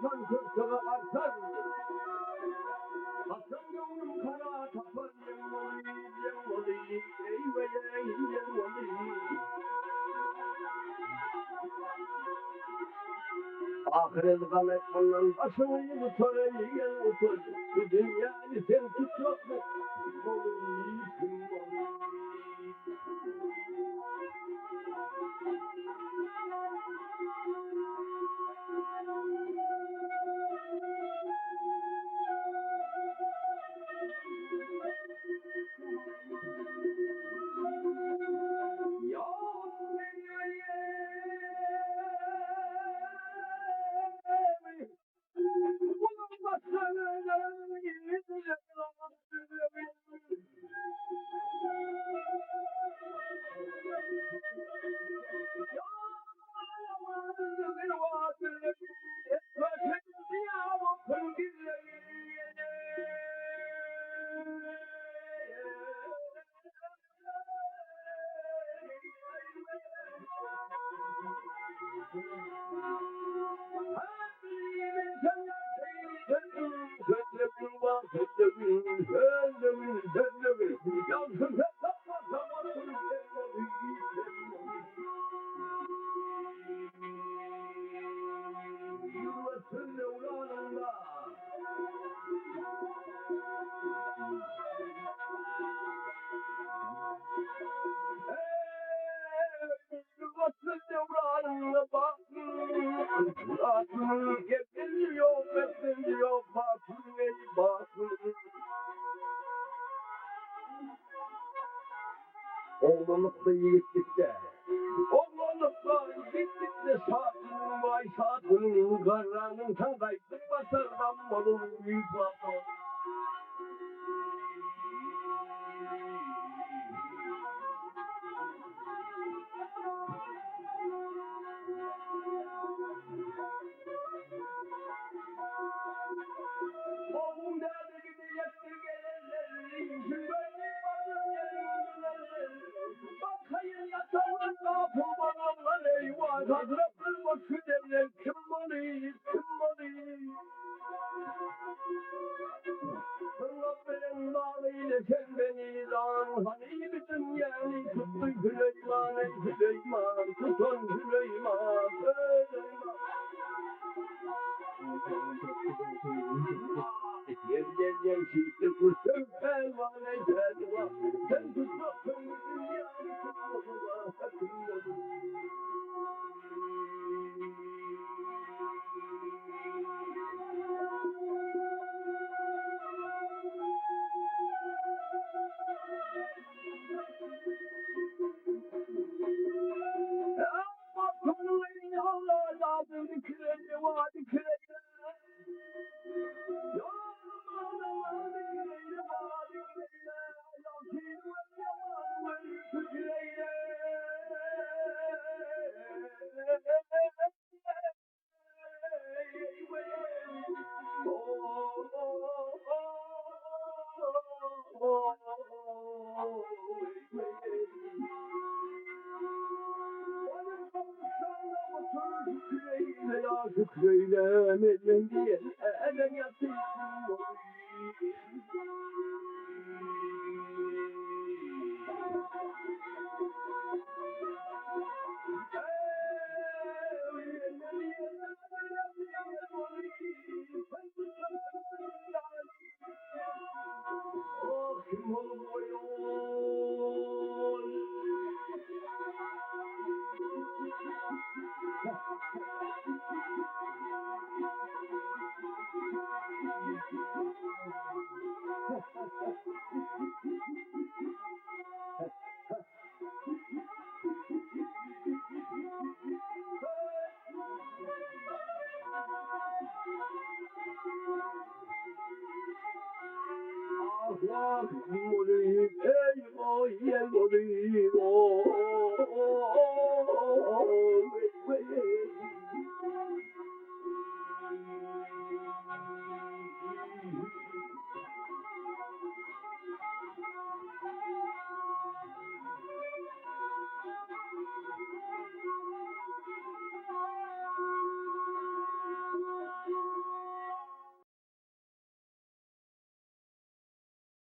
Yakan kırkıma artar. Aslan gönlüm kara tapar. Yemoli, eyvey yemoli. Ahiret kamet bundan başını yutar, yiyen utur. Bu dünyayı sen tutmak mı? Ya bunun başını yiyecek. Oğlanlıkta yiğitlikte, oğlanlıkta yiğitlikte şartın vay şartın, karranın kankaydık basardan malın büyük basar. Oğlum derdi gibi yetti gelirler, güvenli bakın gelirler. Bakayım yatağın kapı bağlar, eyvah kadrapın başı derler, kim bani, kim bani. Rabbenin bağlıyla sen beni lan, hani bütün yani tuttu Süleyman, ey Süleyman, tutun Süleyman, Süleyman. Yerden şiitli kursun pervane terva. Sen tutmasın dünyanı tutmasın sakın. Ama sonlayın Allah lazım dikilene var dikilene. Ya Allah dikilene var dikilene. Yakin ve yaman ve dikilene. Şükreyle medyen diye elem yaptım. Oh kim oluyor? Allah murid ey o yer murid o